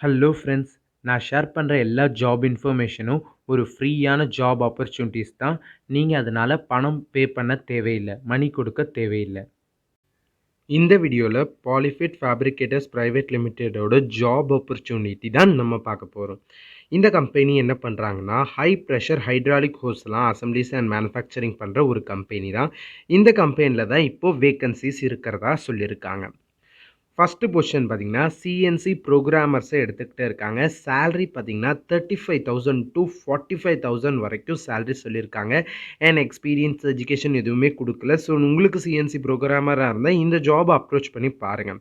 Hello friends, நான் share பண்ணுற எல்லா ஜாப் இன்ஃபர்மேஷனும் ஒரு ஃப்ரீயான ஜாப் ஆப்பர்ச்சுனிட்டிஸ் தான். நீங்கள் அதனால் பணம் பே பண்ண தேவையில்லை, மணி கொடுக்க தேவையில்லை. இந்த வீடியோவில் பாலிஃபிட் ஃபேப்ரிகேட்டர்ஸ் பிரைவேட் லிமிடெடோட ஜாப் ஆப்பர்ச்சுனிட்டி தான் நம்ம பார்க்க போகிறோம். இந்த கம்பெனி என்ன பண்ணுறாங்கன்னா, ஹை ப்ரெஷர் ஹைட்ராலிக் ஹோஸ்லாம் அசம்பிளிஸ் அண்ட் மேனுஃபேக்சரிங் பண்ணுற ஒரு கம்பெனி தான். இந்த கம்பெனியில் தான் இப்போது வேக்கன்சிஸ் இருக்கிறதா சொல்லியிருக்காங்க. ஃபஸ்ட்டு பொசிஷன் பார்த்தீங்கன்னா சிஎன்சி ப்ரோக்ராமர்ஸை எடுத்துக்கிட்டே இருக்காங்க. சேலரி பார்த்தீங்கன்னா 35,000 to 45,000 வரைக்கும் சேலரி சொல்லியிருக்காங்க. அண்ட் எக்ஸ்பீரியன்ஸ் எஜுகேஷன் எதுவுமே கொடுக்கல. ஸோ உங்களுக்கு சிஎன்சி ப்ரோக்ராமராக இருந்தால் இந்த ஜாப் அப்ரோச் பண்ணி பாருங்கள்.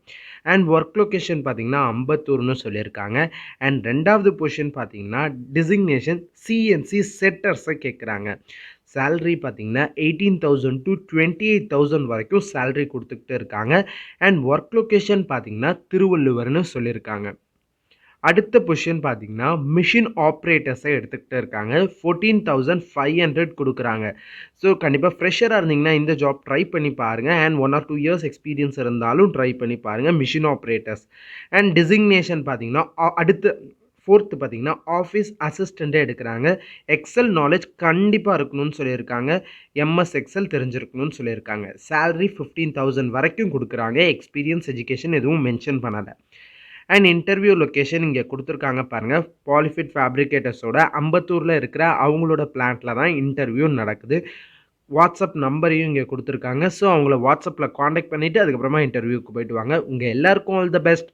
அண்ட் ஒர்க் லொக்கேஷன் பார்த்தீங்கன்னா அம்பத்தூர்னு சொல்லியிருக்காங்க. அண்ட் ரெண்டாவது பொசிஷன் பார்த்தீங்கன்னா டிசிக்னேஷன் சிஎன்சி செட்டர்ஸை கேட்குறாங்க. சேலரி பார்த்தீங்கன்னா 18,000 to 28,000 வரைக்கும் சேலரி கொடுத்துக்கிட்டு இருக்காங்க. அண்ட் ஒர்க் லொக்கேஷன் பார்த்தீங்கன்னா திருவள்ளுவர்னு சொல்லியிருக்காங்க. அடுத்த பொசிஷன் பார்த்தீங்கன்னா மிஷின் ஆப்ரேட்டர்ஸை எடுத்துக்கிட்டு இருக்காங்க. 14,500 கொடுக்குறாங்க. ஸோ கண்டிப்பாக ஃப்ரெஷராக இருந்தீங்கன்னா இந்த ஜாப் ட்ரை பண்ணி பாருங்கள். அண்ட் 1 or 2 years எக்ஸ்பீரியன்ஸ் இருந்தாலும் ட்ரை பண்ணி பாருங்கள். மிஷின் ஆப்ரேட்டர்ஸ் அண்ட் டிசிக்னேஷன் பார்த்தீங்கன்னா அடுத்து ஃபோர்த்து பார்த்தீங்கன்னா ஆஃபீஸ் அசிஸ்டண்ட்டே எடுக்கிறாங்க. எக்ஸல் நாலேஜ் கண்டிப்பாக இருக்கணும்னு சொல்லியிருக்காங்க. எம்எஸ் எக்ஸல் தெரிஞ்சிருக்கணும்னு சொல்லியிருக்காங்க. சேலரி 15,000 வரைக்கும் கொடுக்குறாங்க. எக்ஸ்பீரியன்ஸ் எஜுகேஷன் எதுவும் மென்ஷன் பண்ணலை. அண்ட் இன்டர்வியூ லொக்கேஷன் இங்கே கொடுத்துருக்காங்க பாருங்கள். பாலிஃபிட் ஃபேப்ரிகேட்டர்ஸோட அம்பத்தூரில் இருக்கிற அவங்களோட பிளான்ட்டில் தான் இன்டர்வியூ நடக்குது. வாட்ஸ்அப் நம்பரையும் இங்கே கொடுத்துருக்காங்க. ஸோ அவங்கள வாட்ஸ்அப்பில் காண்டாக்ட் பண்ணிவிட்டு அதுக்கப்புறமா இன்டர்வியூக்கு போயிட்டு வாங்க. உங்கள் எல்லாருக்கும் ஆல் த பெஸ்ட்.